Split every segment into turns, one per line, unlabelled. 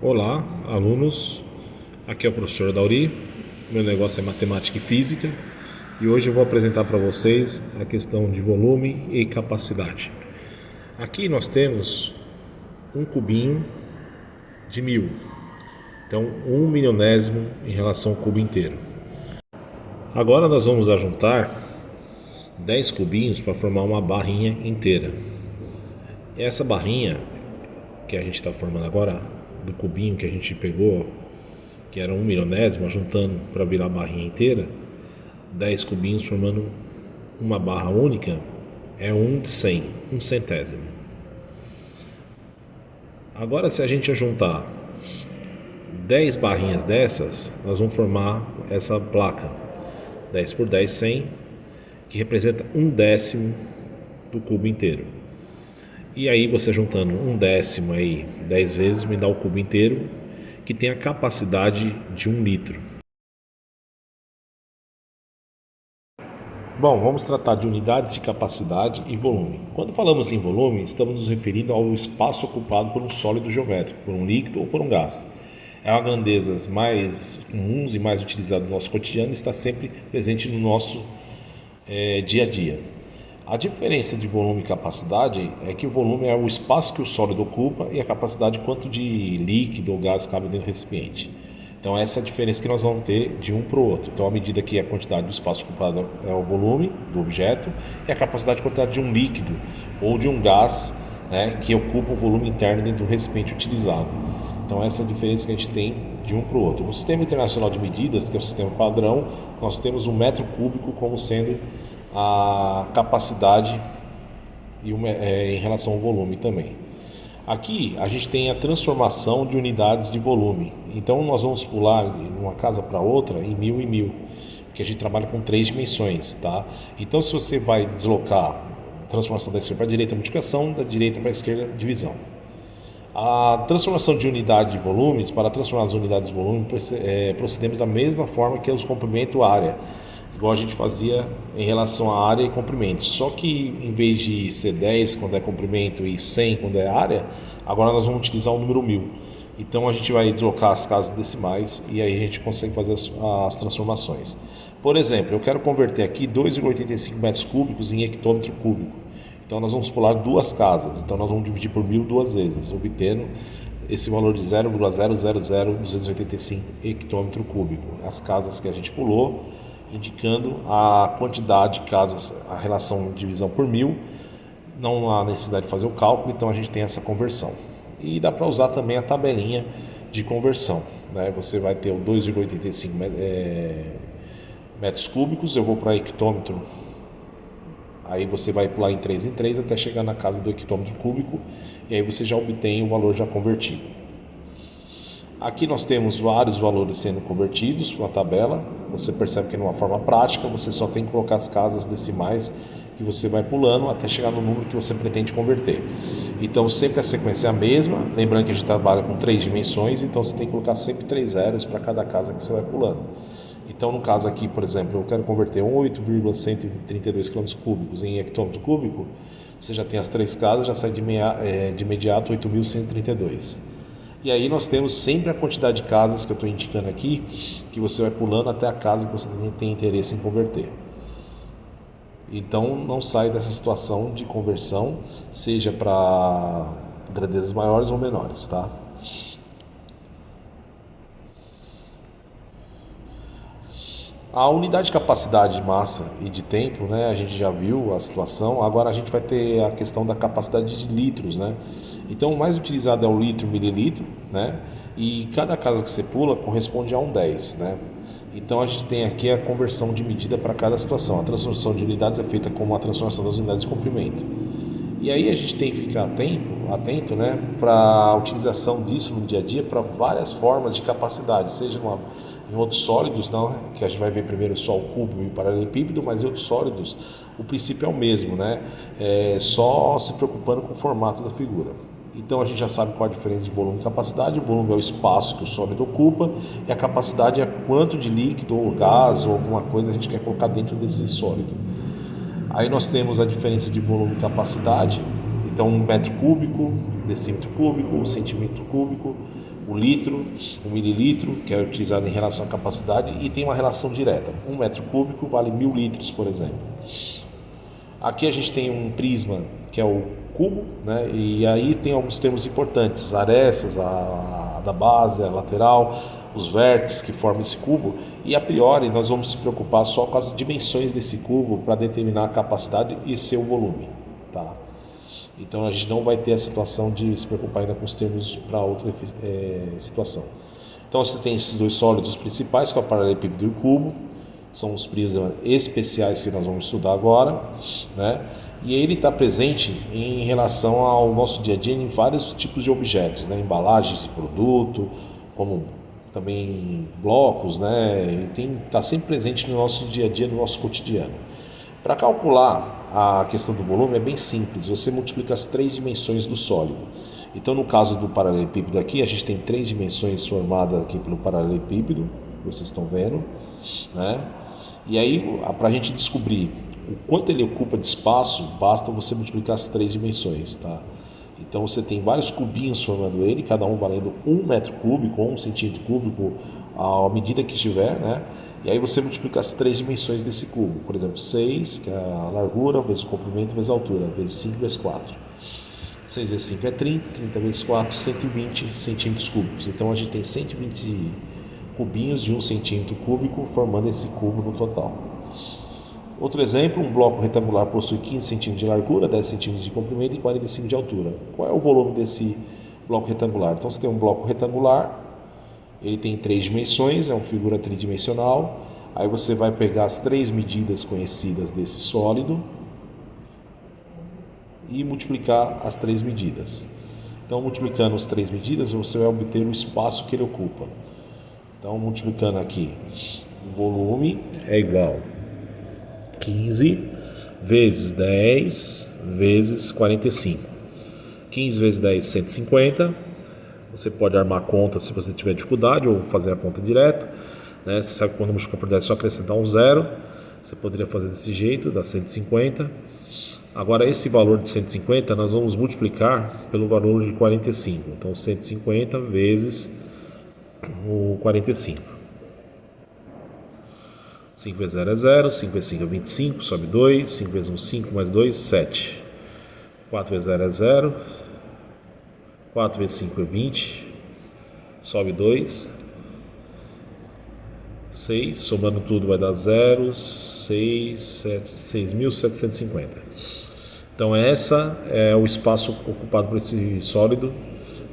Olá, alunos. Aqui é o professor Dauri. Meu negócio é matemática e física e hoje eu vou apresentar para vocês a questão de volume e capacidade. Aqui nós temos um cubinho de 1000, então 1 milionésimo em relação ao cubo inteiro. Agora nós vamos ajuntar 10 cubinhos para formar uma barrinha inteira. Essa barrinha que a gente está formando agora, do cubinho que a gente pegou, que era 1 milionésimo, juntando para virar a barrinha inteira, 10 cubinhos formando uma barra única, é 1 de 100, 1 centésimo. Agora, se a gente juntar 10 barrinhas dessas, nós vamos formar essa placa, 10 por 10, 100, que representa 1/10 do cubo inteiro. E aí você juntando 1/10 aí 10 vezes me dá o cubo inteiro, que tem a capacidade de 1 litro. Bom, vamos tratar de unidades de capacidade e volume. Quando falamos em volume, estamos nos referindo ao espaço ocupado por um sólido geométrico, por um líquido ou por um gás. É uma grandezas mais comuns e mais utilizada no nosso cotidiano e está sempre presente no nosso dia a dia. A diferença de volume e capacidade é que o volume é o espaço que o sólido ocupa e a capacidade quanto de líquido ou gás cabe dentro do recipiente. Então essa é a diferença que nós vamos ter de um para o outro. Então a medida que a quantidade do espaço ocupado é o volume do objeto e a capacidade de quantidade de um líquido ou de um gás, né, que ocupa o volume interno dentro do recipiente utilizado. Então essa é a diferença que a gente tem de um para o outro. No Sistema Internacional de Medidas, que é o sistema padrão, nós temos um metro cúbico como sendo a capacidade em relação ao volume também. Aqui a gente tem a transformação de unidades de volume. Então nós vamos pular de uma casa para outra em 1000 em 1000, porque a gente trabalha com 3 dimensões, tá? Então se você vai deslocar a transformação da esquerda para a direita, multiplicação, da direita para a esquerda, divisão. A transformação de unidade de volumes, para transformar as unidades de volume, procedemos da mesma forma que os comprimento área, igual a gente fazia em relação à área e comprimento. Só que em vez de ser 10 quando é comprimento e 100 quando é área, agora nós vamos utilizar o número 1000. Então a gente vai deslocar as casas decimais e aí a gente consegue fazer as transformações. Por exemplo, eu quero converter aqui 2,85 metros cúbicos em hectômetro cúbico. Então nós vamos pular duas casas. Então nós vamos dividir por 1000 duas vezes, obtendo esse valor de 0,000285 hectômetro cúbico. As casas que a gente pulou, indicando a quantidade de casas, a relação de divisão por 1000. Não há necessidade de fazer o cálculo, então a gente tem essa conversão. E dá para usar também a tabelinha de conversão, né? Você vai ter o 2,85 metros cúbicos, eu vou para hectômetro, aí você vai pular em 3 em 3 até chegar na casa do hectômetro cúbico, e aí você já obtém o valor já convertido. Aqui nós temos vários valores sendo convertidos para a tabela. Você percebe que numa forma prática você só tem que colocar as casas decimais que você vai pulando até chegar no número que você pretende converter. Então sempre a sequência é a mesma, lembrando que a gente trabalha com 3 dimensões, então você tem que colocar sempre 3 zeros para cada casa que você vai pulando. Então no caso aqui, por exemplo, eu quero converter 8,132 km cúbicos em hectômetro cúbico, você já tem as 3 casas, já sai de imediato 8.132. E aí nós temos sempre a quantidade de casas que eu estou indicando aqui, que você vai pulando até a casa que você tem interesse em converter. Então não sai dessa situação de conversão, seja para grandezas maiores ou menores, tá? A unidade de capacidade de massa e de tempo, né, a gente já viu a situação. Agora a gente vai ter a questão da capacidade de litros, né? Então o mais utilizado é o litro, mililitro, né? E cada casa que você pula corresponde a um 10, né? Então a gente tem aqui a conversão de medida para cada situação. A transformação de unidades é feita como a transformação das unidades de comprimento. E aí a gente tem que ficar atento, né, para a utilização disso no dia a dia para várias formas de capacidade, seja em outros sólidos, não, que a gente vai ver primeiro só o cubo e o paralelepípedo, mas em outros sólidos o princípio é o mesmo, né? Só se preocupando com o formato da figura. Então a gente já sabe qual a diferença de volume e capacidade. O volume é o espaço que o sólido ocupa e a capacidade é quanto de líquido ou gás ou alguma coisa a gente quer colocar dentro desse sólido. Aí nós temos a diferença de volume e capacidade. Então 1 metro cúbico, decímetro cúbico, centímetro cúbico, o litro, o mililitro, que é utilizado em relação à capacidade, e tem uma relação direta. 1 metro cúbico vale 1000 litros, por exemplo. Aqui a gente tem um prisma, que é o cubo, né? E aí tem alguns termos importantes, arestas, a da base, a lateral, os vértices que formam esse cubo, e a priori nós vamos se preocupar só com as dimensões desse cubo para determinar a capacidade e seu volume, tá? Então a gente não vai ter a situação de se preocupar ainda com os termos para outra situação. Então você tem esses dois sólidos principais, que é o paralelepípedo e o cubo, são os prismas especiais que nós vamos estudar agora, né? E ele está presente em relação ao nosso dia a dia em vários tipos de objetos, né? Embalagens de produto, como também blocos, né? Está sempre presente no nosso dia a dia, no nosso cotidiano. Para calcular a questão do volume é bem simples, você multiplica as 3 dimensões do sólido. Então no caso do paralelepípedo aqui, a gente tem 3 dimensões formadas aqui pelo paralelepípedo, vocês estão vendo, né? E aí, para a gente descobrir o quanto ele ocupa de espaço, basta você multiplicar as 3 dimensões, tá? Então você tem vários cubinhos formando ele, cada um valendo 1 metro cúbico ou 1 centímetro cúbico, à medida que estiver, né? E aí você multiplica as 3 dimensões desse cubo. Por exemplo, 6, que é a largura, vezes o comprimento, vezes a altura, vezes 5, vezes 4. 6 vezes 5 é 30, 30 vezes 4, 120 centímetros cúbicos. Então a gente tem 120 cubinhos de 1 centímetro cúbico formando esse cubo no total. Outro exemplo, um bloco retangular possui 15 centímetros de largura, 10 centímetros de comprimento e 45 de altura. Qual é o volume desse bloco retangular? Então você tem um bloco retangular, ele tem 3 dimensões, é uma figura tridimensional. Aí você vai pegar as 3 medidas conhecidas desse sólido e multiplicar as 3 medidas. Então multiplicando as 3 medidas, você vai obter o espaço que ele ocupa. Então, multiplicando aqui, o volume é igual a 15 vezes 10 vezes 45. 15 vezes 10, 150. Você pode armar a conta se você tiver dificuldade ou fazer a conta direto, né? Você sabe que quando multiplicar por 10 é só acrescentar um zero. Você poderia fazer desse jeito, dá 150. Agora, esse valor de 150 nós vamos multiplicar pelo valor de 45. Então, 150 vezes o 45. 5 vezes 0 é 0, 5 vezes 5 é 25, sobe 2, 5 vezes 1, 5, mais 2, 7. 4 vezes 0 é 0, 4 vezes 5 é 20, sobe 2, 6, somando tudo vai dar 0, 6, 7, 6.750. Então essa é o espaço ocupado por esse sólido,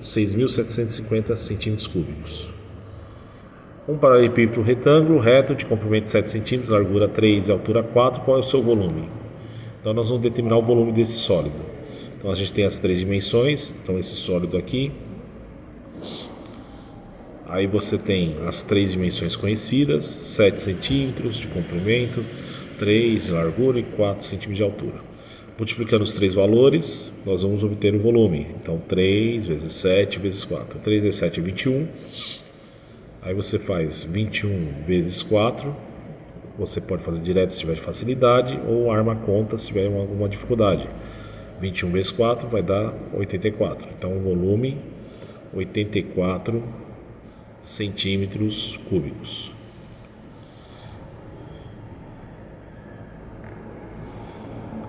6.750 centímetros cúbicos. Um paralelepípedo retângulo, reto, de comprimento 7 cm, largura 3 e altura 4, qual é o seu volume? Então nós vamos determinar o volume desse sólido. Então a gente tem as 3 dimensões, então esse sólido aqui. Aí você tem as 3 dimensões conhecidas, 7 centímetros de comprimento, 3 de largura e 4 centímetros de altura. Multiplicando os 3 valores, nós vamos obter o volume. Então 3 vezes 7 vezes 4. 3 vezes 7 é 21. Aí você faz 21 vezes 4, você pode fazer direto se tiver facilidade, ou arma a conta se tiver alguma dificuldade. 21 vezes 4 vai dar 84. Então o volume, 84 centímetros cúbicos.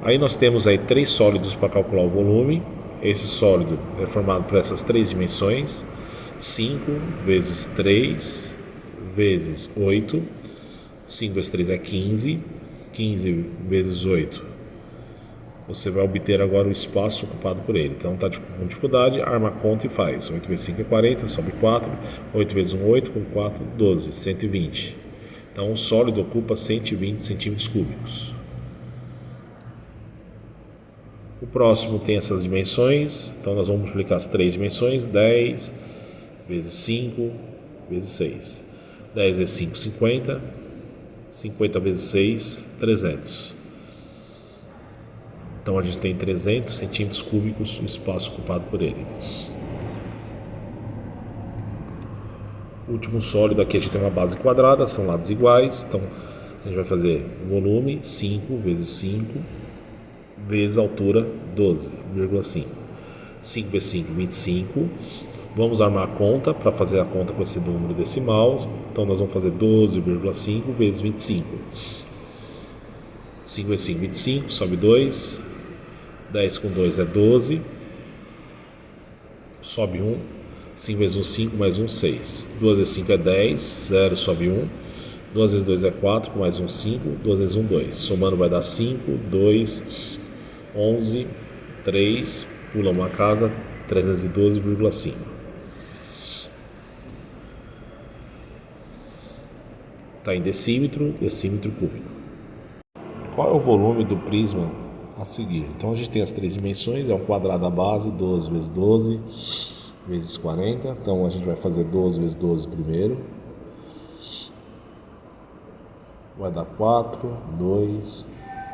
Aí nós temos aí 3 sólidos para calcular o volume. Esse sólido é formado por essas 3 dimensões. 5 vezes 3 vezes 8. 5 vezes 3 é 15. 15 vezes 8. Você vai obter agora o espaço ocupado por ele. Então está com dificuldade, arma a conta e faz. 8 vezes 5 é 40, sobe 4. 8 vezes 1, 8. Com 4, 12. 120. Então o sólido ocupa 120 centímetros cúbicos. O próximo tem essas dimensões. Então nós vamos multiplicar as 3 dimensões. 10 vezes 5 vezes 6. 10 vezes 5, 50. 50 vezes 6, 300. Então a gente tem 300 centímetros cúbicos o espaço ocupado por ele. O último sólido aqui a gente tem uma base quadrada, são lados iguais. Então a gente vai fazer volume 5 vezes 5 vezes altura 12,5. 5 vezes 5, 25. Vamos armar a conta para fazer a conta com esse número decimal. Então nós vamos fazer 12,5 vezes 25. 5 vezes 5, 25, sobe 2. 10 com 2 é 12. Sobe 1. 5 vezes 1, 5, mais 1, 6. 2 vezes 5 é 10, 0 sobe 1. 2 vezes 2 é 4, com mais 1, 5. 2 vezes 1, 2. Somando vai dar 5, 2, 11, 3. Pula uma casa, 312,5. Está em decímetro, decímetro cúbico. Qual é o volume do prisma a seguir? Então a gente tem as três dimensões, é um quadrado à base, 12 vezes 12 vezes 40. Então a gente vai fazer 12 vezes 12 primeiro. Vai dar 4, 2,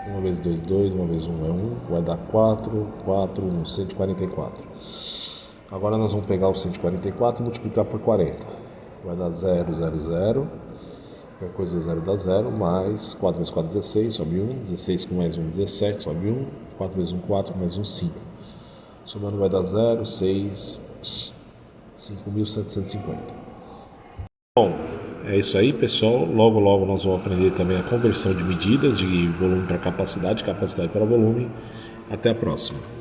1 vezes 2, 2, 1 vezes 1 é 1. Vai dar 4, 4, 1, 144. Agora nós vamos pegar o 144 e multiplicar por 40. Vai dar 0, 0, 0. Qualquer coisa 0 dá 0, mais 4 vezes 4, 16, sobe 1. 16 com mais 1, 17, sobe 1. 4 vezes 1, 4, com mais 1, 5. Somando vai dar 0, 6, 5.750. Bom, é isso aí, pessoal. Logo, logo nós vamos aprender também a conversão de medidas de volume para capacidade, capacidade para volume. Até a próxima.